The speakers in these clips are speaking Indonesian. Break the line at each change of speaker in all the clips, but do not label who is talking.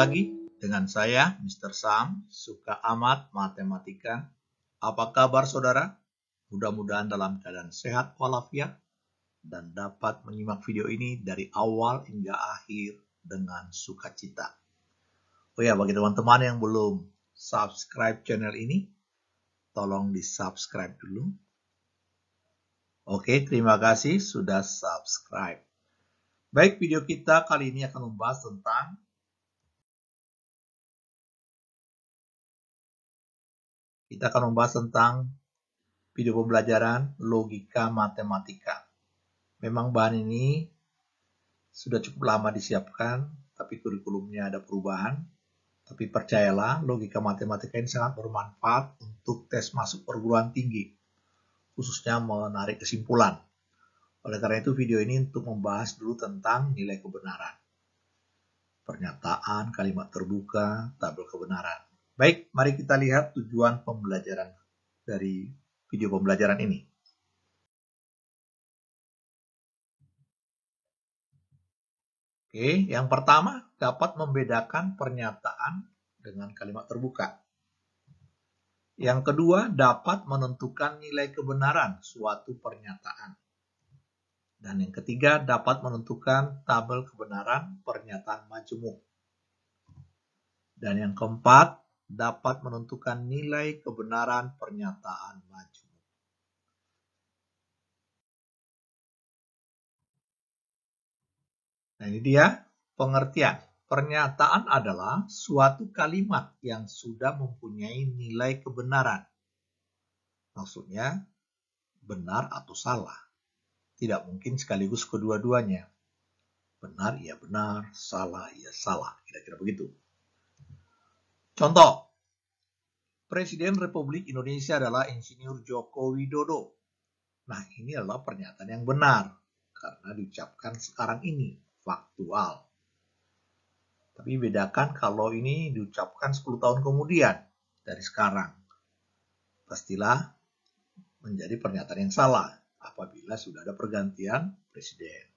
lagi dengan saya, Mr. Sam, suka amat matematika. Apa kabar saudara? Mudah-mudahan dalam keadaan sehat walafiat dan dapat menyimak video ini dari awal hingga akhir dengan sukacita. Oh ya, bagi teman-teman yang belum subscribe channel ini, tolong di-subscribe dulu. Oke, terima kasih sudah subscribe. Baik, video kita kali ini akan membahas tentang video pembelajaran logika matematika. Memang bahan ini sudah cukup lama disiapkan, tapi kurikulumnya ada perubahan. Tapi percayalah, logika matematika ini sangat bermanfaat untuk tes masuk perguruan tinggi, khususnya menarik kesimpulan. Oleh karena itu, video ini untuk membahas dulu tentang nilai kebenaran. Pernyataan, kalimat terbuka, tabel kebenaran. Baik, mari kita lihat tujuan pembelajaran dari video pembelajaran ini. Oke, yang pertama dapat membedakan pernyataan dengan kalimat terbuka. Yang kedua dapat menentukan nilai kebenaran suatu pernyataan. Dan yang ketiga dapat menentukan tabel kebenaran pernyataan majemuk. Dan yang keempat dapat menentukan nilai kebenaran pernyataan majemuk. Nah, ini dia pengertian. Pernyataan adalah suatu kalimat yang sudah mempunyai nilai kebenaran. Maksudnya benar atau salah. Tidak mungkin sekaligus kedua-duanya. Benar ya benar, salah ya salah. Kira-kira begitu. Contoh, Presiden Republik Indonesia adalah Insinyur Joko Widodo. Nah, ini adalah pernyataan yang benar karena diucapkan sekarang ini, faktual. Tapi bedakan kalau ini diucapkan 10 tahun kemudian dari sekarang. Pastilah menjadi pernyataan yang salah apabila sudah ada pergantian presiden.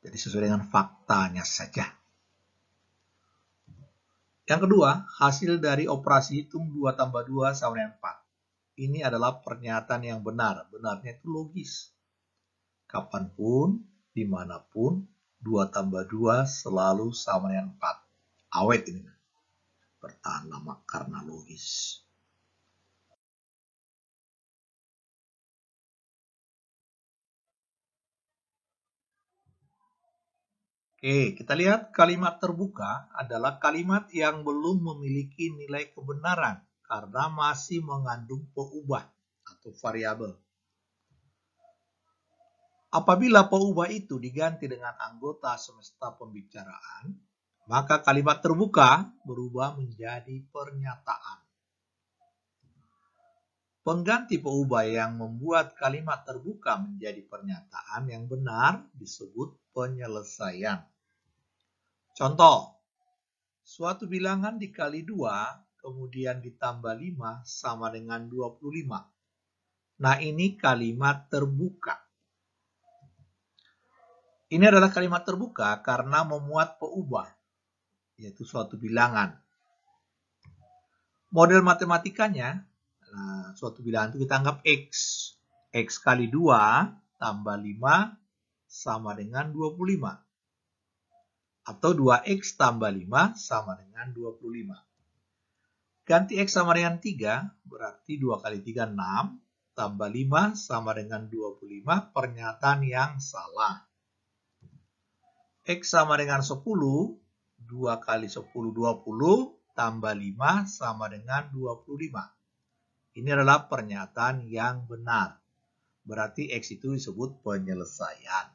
Jadi sesuai dengan faktanya saja. Yang kedua, hasil dari operasi hitung 2 tambah 2 sama dengan 4. Ini adalah pernyataan yang benar. Benarnya itu logis. Kapanpun, dimanapun, 2 tambah 2 selalu sama dengan 4. Awet ini. Bertahan lama karena logis. Oke, kita lihat kalimat terbuka adalah kalimat yang belum memiliki nilai kebenaran karena masih mengandung peubah atau variabel. Apabila peubah itu diganti dengan anggota semesta pembicaraan, maka kalimat terbuka berubah menjadi pernyataan. Pengganti peubah yang membuat kalimat terbuka menjadi pernyataan yang benar disebut penyelesaian. Contoh, suatu bilangan dikali 2, kemudian ditambah 5 sama dengan 25. Nah, ini kalimat terbuka. Ini adalah kalimat terbuka karena memuat peubah, yaitu suatu bilangan. Model matematikanya, suatu bilangan itu kita anggap X. X kali 2 tambah 5 sama dengan 25. Atau 2X tambah 5 sama dengan 25. Ganti X sama dengan 3, berarti 2 kali 3, 6. Tambah 5 sama dengan 25, pernyataan yang salah. X sama dengan 10, 2 kali 10, 20. Tambah 5 sama dengan 25. Ini adalah pernyataan yang benar. Berarti X itu disebut penyelesaian.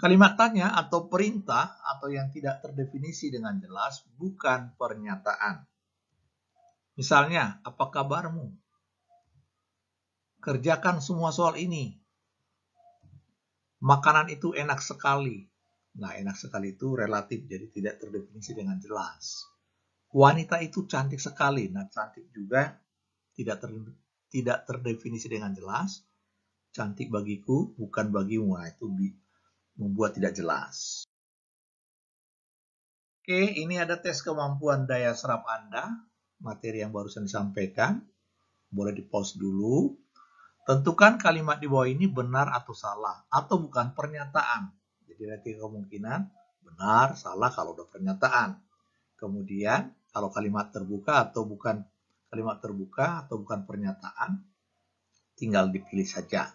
Kalimat tanya atau perintah atau yang tidak terdefinisi dengan jelas bukan pernyataan. Misalnya, apa kabarmu? Kerjakan semua soal ini. Makanan itu enak sekali. Nah, enak sekali itu relatif, jadi tidak terdefinisi dengan jelas. Wanita itu cantik sekali. Nah, cantik juga tidak terdefinisi dengan jelas. Cantik bagiku, bukan bagimu. Nah, itu membuat tidak jelas. Oke, ini ada tes kemampuan daya serap Anda, materi yang barusan disampaikan. Boleh di-pause dulu. Tentukan kalimat di bawah ini benar atau salah, atau bukan pernyataan. Jadi ada 3 kemungkinan, benar, salah kalau udah pernyataan. Kemudian, kalau kalimat terbuka atau bukan pernyataan, tinggal dipilih saja.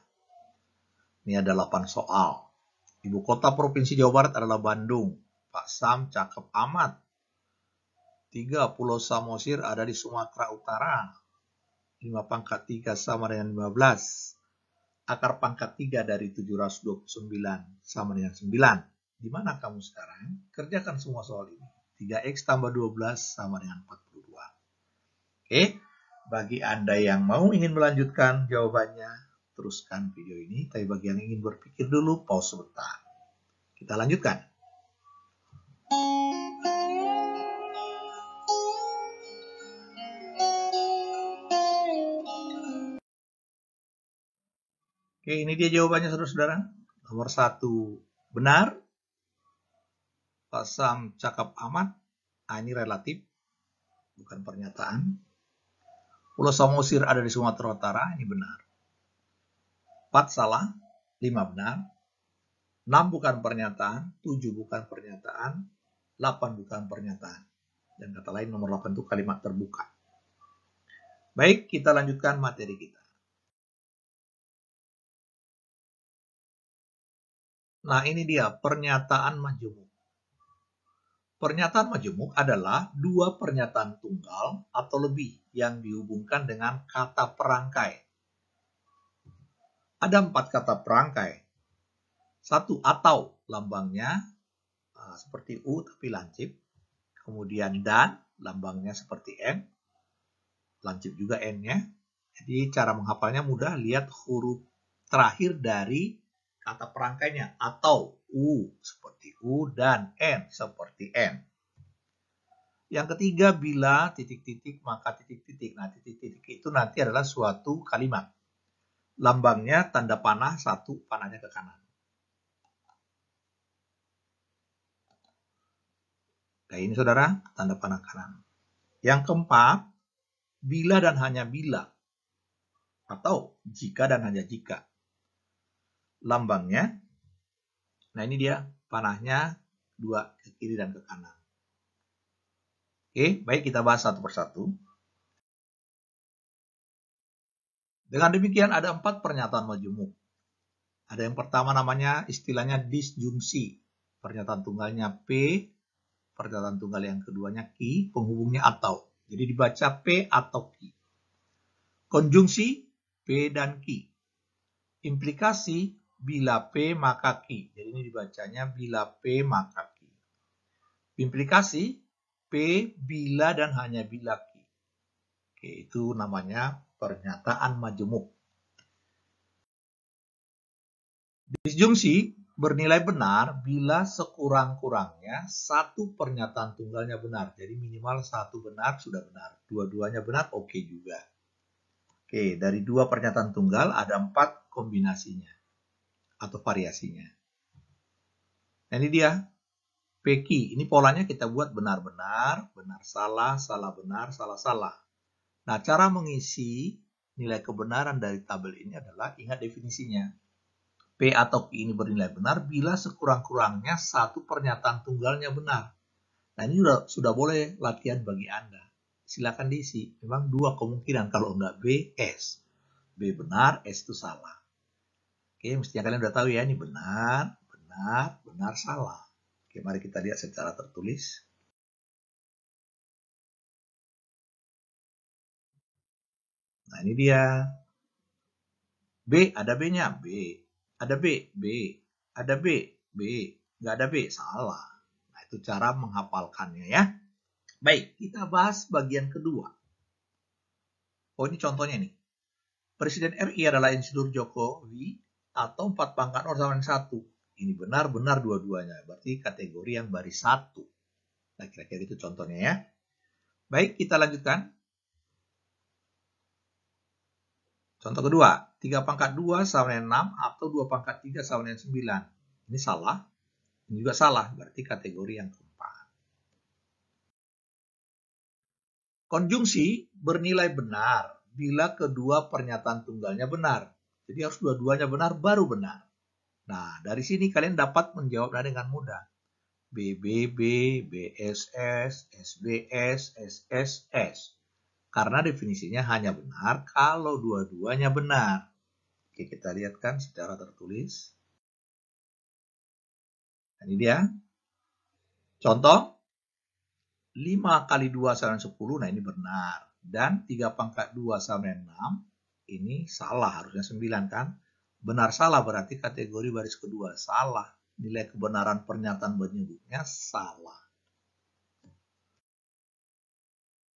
Ini ada 8 soal. Ibu kota Provinsi Jawa Barat adalah Bandung. Pak Sam cakep amat. 3 Pulau Samosir ada di Sumatera Utara. 5 pangkat 3 sama dengan 15. Akar pangkat 3 dari 729 sama dengan 9. Di mana kamu sekarang? Kerjakan semua soal ini. 3x tambah 12 sama dengan 42. Oke, bagi Anda yang ingin melanjutkan jawabannya, teruskan video ini. Tapi bagi yang ingin berpikir dulu, pause sebentar. Kita lanjutkan. Oke, ini dia jawabannya saudara-saudara. Nomor 1 benar. Pak Sam cakep amat. Ini relatif, bukan pernyataan. Pulau Samosir ada di Sumatera Utara, ini benar. 4 salah, 5 benar. 6 bukan pernyataan, 7 bukan pernyataan, 8 bukan pernyataan. Dan kata lain nomor 8 itu kalimat terbuka. Baik, kita lanjutkan materi kita. Nah, ini dia pernyataan majemuk. Pernyataan majemuk adalah 2 pernyataan tunggal atau lebih yang dihubungkan dengan kata perangkai. Ada 4 kata perangkai. 1 atau, lambangnya seperti U tapi lancip. Kemudian dan, lambangnya seperti N. Lancip juga N-nya. Jadi cara menghafalnya mudah, lihat huruf terakhir dari kata perangkainya. Atau U seperti U dan N seperti N. Yang ketiga, bila titik-titik maka titik-titik. Nah, titik-titik itu nanti adalah suatu kalimat. Lambangnya tanda panah 1, panahnya ke kanan. Nah, ini saudara, tanda panah kanan. Yang keempat, bila dan hanya bila. Atau jika dan hanya jika. Lambangnya, nah ini dia, panahnya 2 ke kiri dan ke kanan. Oke, baik kita bahas satu persatu. Dengan demikian ada 4 pernyataan majemuk. Ada yang pertama namanya istilahnya disjungsi. Pernyataan tunggalnya P, pernyataan tunggal yang keduanya ki, penghubungnya atau. Jadi dibaca P atau ki. Konjungsi P dan ki. Implikasi bila P maka ki. Jadi ini dibacanya bila P maka ki. Implikasi P bila dan hanya bila ki. Oke, itu namanya pernyataan majemuk. Disjungsi bernilai benar bila sekurang-kurangnya 1 pernyataan tunggalnya benar. Jadi minimal 1 benar sudah benar. Dua-duanya benar oke juga. Oke, dari 2 pernyataan tunggal ada 4 kombinasinya atau variasinya. Nah, ini dia PQ. Ini polanya kita buat benar-benar, benar salah, salah benar, salah salah. Nah, cara mengisi nilai kebenaran dari tabel ini adalah ingat definisinya. P atau Q ini bernilai benar bila sekurang-kurangnya 1 pernyataan tunggalnya benar. Nah, ini sudah boleh latihan bagi Anda. Silakan diisi. Memang 2 kemungkinan. Kalau enggak B, S. B benar, S itu salah. Oke, mestinya kalian udah tahu ya. Ini benar, benar, benar, salah. Oke, mari kita lihat secara tertulis. Nah, ini dia. B, ada B-nya. B. Ada B, B. Ada B, B. Nggak ada B, salah. Nah, itu cara menghafalkannya ya. Baik, kita bahas bagian kedua. Oh, ini contohnya nih. Presiden RI adalah Insinyur Jokowi atau 4 pangkat nomor sama dengan 1. Ini benar-benar dua-duanya. Berarti kategori yang baris 1. Nah, kira-kira itu contohnya ya. Baik, kita lanjutkan. Contoh kedua, 3 pangkat 2 sama dengan 6 atau 2 pangkat 3 sama dengan 9. Ini salah, ini juga salah, berarti kategori yang keempat. Konjungsi bernilai benar bila kedua pernyataan tunggalnya benar. Jadi harus dua-duanya benar baru benar. Nah, dari sini kalian dapat menjawabnya dengan mudah. BBB, BSS, SBS, SSS. Karena definisinya hanya benar kalau dua-duanya benar. Oke, kita lihat kan secara tertulis. Ini dia. Contoh, 5 kali 2 sama dengan 10, nah ini benar. Dan 3 pangkat 2 sama dengan 6, ini salah, harusnya 9 kan. Benar salah berarti kategori baris kedua, salah. Nilai kebenaran pernyataan penyebutnya salah.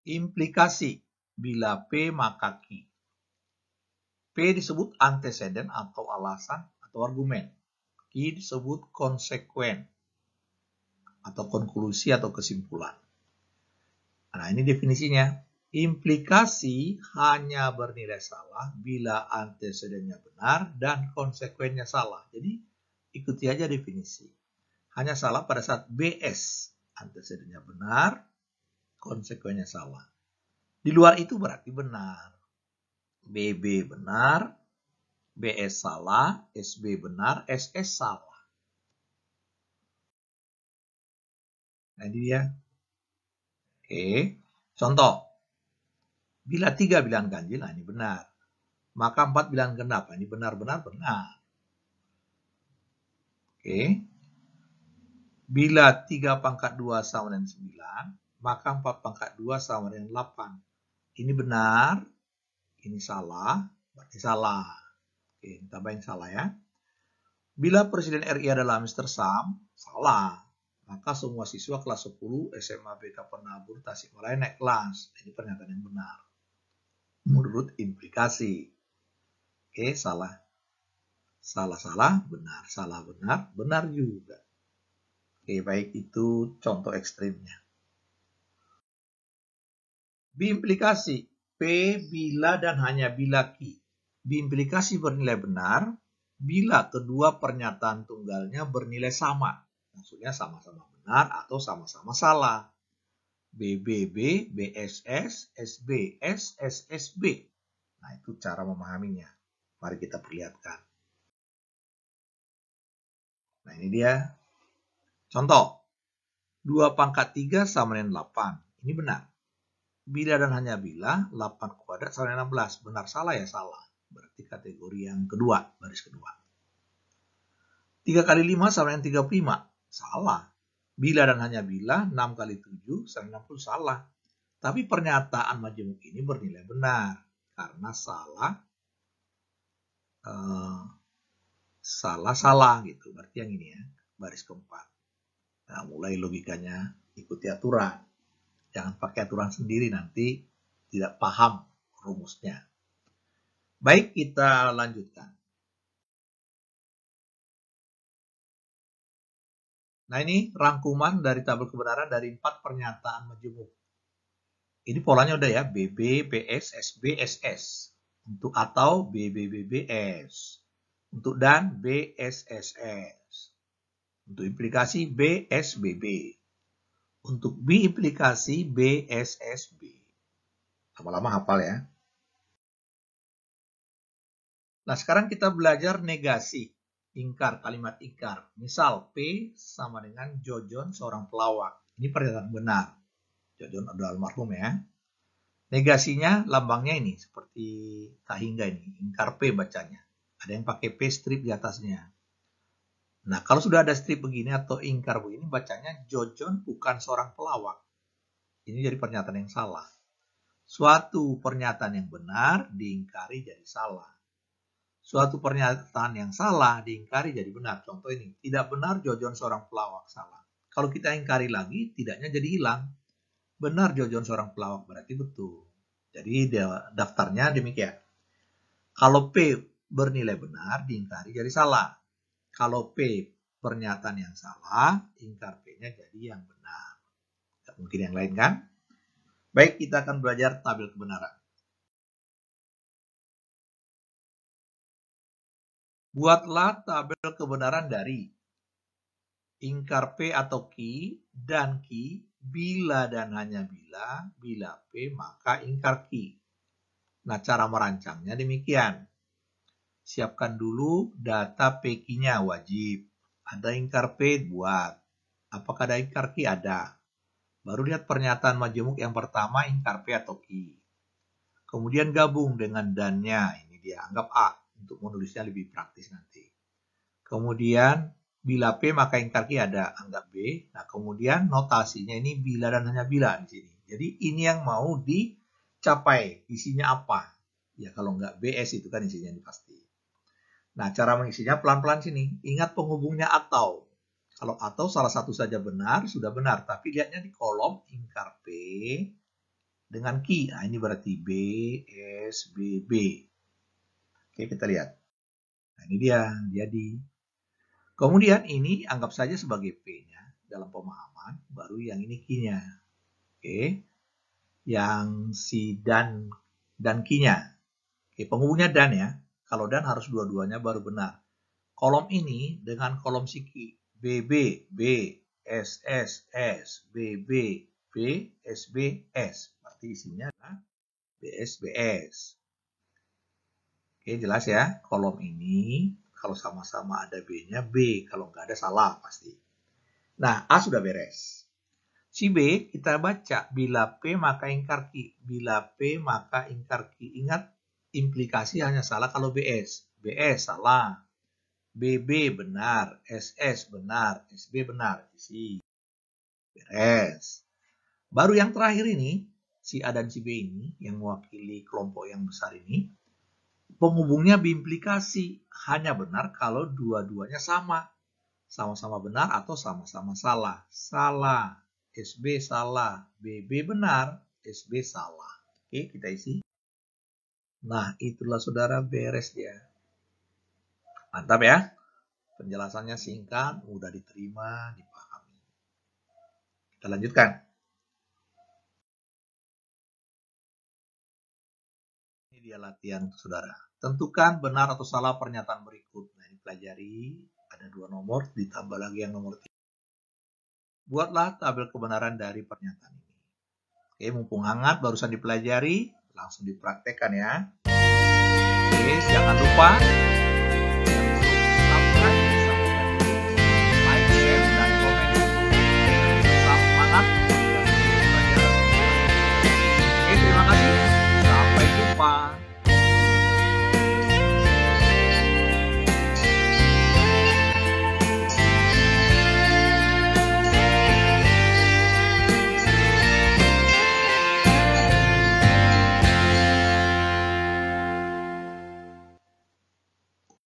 Implikasi, bila P maka Q. P disebut anteseden atau alasan atau argumen. Q disebut konsekuen atau konklusi atau kesimpulan. Nah, ini definisinya. Implikasi hanya bernilai salah bila antecedennya benar dan konsekuennya salah. Jadi, ikuti aja definisi. Hanya salah pada saat BS, antecedennya benar, konsekuennya salah. Di luar itu berarti benar. BB benar, BS salah, SB benar, SS salah. Nah, ini dia. Oke, contoh. Bila 3 bilangan ganjil, nah ini benar. Maka 4 bilangan genap, nah ini benar-benar benar. Oke. Bila 3 pangkat 2 sama dengan 9, maka 4 pangkat 2 sama dengan 8. Ini benar, ini salah, berarti salah. Oke, tambahin salah ya. Bila Presiden RI adalah Mr. Sam, salah. Maka semua siswa kelas 10 SMA BK Penabur Tasikmalaya naik kelas. Ini pernyataan yang benar. Menurut implikasi. Oke, salah. Salah-salah, benar. Salah-benar, benar juga. Oke, baik, itu contoh ekstrimnya. Biimplikasi, P bila dan hanya bila Q. Biimplikasi bernilai benar bila kedua pernyataan tunggalnya bernilai sama. Maksudnya sama-sama benar atau sama-sama salah. BBB, BSS, SBS, SSB. Nah, itu cara memahaminya. Mari kita perlihatkan. Nah, ini dia. Contoh. 2 pangkat 3 sama dengan 8. Ini benar. Bila dan hanya bila, 8 kuadrat sama dengan 16. Benar salah ya salah. Berarti kategori yang kedua, baris kedua. 3 kali 5 sama dengan 35. Salah. Bila dan hanya bila, 6 kali 7 sama dengan 60. Salah. Tapi pernyataan majemuk ini bernilai benar. Karena salah gitu. Berarti yang ini ya, baris keempat. Nah, mulai logikanya ikuti aturan. Jangan pakai aturan sendiri, nanti tidak paham rumusnya. Baik, kita lanjutkan. Nah, ini rangkuman dari tabel kebenaran dari 4 pernyataan majemuk. Ini polanya udah ya, BB, BS, SB, SS. Untuk atau BBBBS. Untuk dan BSSS. Untuk implikasi BSBB. Untuk B implikasi BSSB. Lama-lama hafal ya. Nah, sekarang kita belajar negasi. Ingkar, kalimat ingkar. Misal, P sama dengan Jojon seorang pelawak. Ini pernyataan benar. Jojon adalah almarhum ya. Negasinya lambangnya ini, seperti Kahingga ini. Ingkar P bacanya. Ada yang pakai P strip di atasnya. Nah, kalau sudah ada strip begini atau ingkar begini, bacanya Jojon bukan seorang pelawak. Ini jadi pernyataan yang salah. Suatu pernyataan yang benar diingkari jadi salah. Suatu pernyataan yang salah diingkari jadi benar. Contoh ini, tidak benar Jojon seorang pelawak, salah. Kalau kita ingkari lagi, tidaknya jadi hilang. Benar Jojon seorang pelawak, berarti betul. Jadi daftarnya demikian. Kalau P bernilai benar, diingkari jadi salah. Kalau P pernyataan yang salah, ingkar P-nya jadi yang benar. Tidak mungkin yang lain kan? Baik, kita akan belajar tabel kebenaran. Buatlah tabel kebenaran dari ingkar P atau Q dan Q, bila dan hanya bila P maka ingkar Q. Nah, cara merancangnya demikian. Siapkan dulu data PQ-nya wajib. Ada ingkar P buat. Apakah ada ingkar Q? Ada. Baru lihat pernyataan majemuk yang pertama ingkar P atau Q. Kemudian gabung dengan dan-nya. Ini dia, anggap A untuk menulisnya lebih praktis nanti. Kemudian bila P maka ingkar Q ada, anggap B. Nah, kemudian notasinya ini bila dan hanya bila di sini. Jadi ini yang mau dicapai. Isinya apa? Ya kalau nggak BS itu kan isinya ini pasti. Nah, cara mengisinya pelan-pelan sini. Ingat penghubungnya atau. Kalau atau salah satu saja benar, sudah benar. Tapi lihatnya di kolom ingkar P dengan Q. Nah, ini berarti B, S, B, B. Oke, kita lihat. Nah, ini dia. Jadi, kemudian ini anggap saja sebagai P-nya dalam pemahaman. Baru yang ini Q-nya. Oke. Yang si dan Q-nya. Oke, penghubungnya dan ya. Kalau dan harus dua-duanya baru benar. Kolom ini dengan kolom si Q. BB, B, S, S, S, BB, B, S, B, S. Berarti isinya adalah BS, BS. Oke, jelas ya. Kolom ini kalau sama-sama ada B-nya B. Kalau nggak ada salah pasti. Nah, A sudah beres. Si B kita baca. Bila P maka ingkar Q. Bila P maka ingkar Q. Ingat, implikasi hanya salah kalau BS. BS salah. BB benar. SS benar. SB benar. Isi. Beres. Baru yang terakhir ini, si A dan si B ini, yang mewakili kelompok yang besar ini, penghubungnya berimplikasi. Hanya benar kalau dua-duanya sama. Sama-sama benar atau sama-sama salah. Salah. SB salah. BB benar. SB salah. Oke, kita isi. Nah, itulah saudara, beres ya. Mantap ya. Penjelasannya singkat, mudah diterima, dipahami. Kita lanjutkan. Ini dia latihan saudara. Tentukan benar atau salah pernyataan berikut. Nah, ini pelajari. Ada 2 nomor, ditambah lagi yang nomor 3. Buatlah tabel kebenaran dari pernyataan ini. Oke, mumpung hangat, barusan dipelajari. Langsung dipraktekkan ya. Oke, jangan lupa subscribe, like, share, dan komen. Tetap semangat. Oke, terima kasih. Sampai jumpa.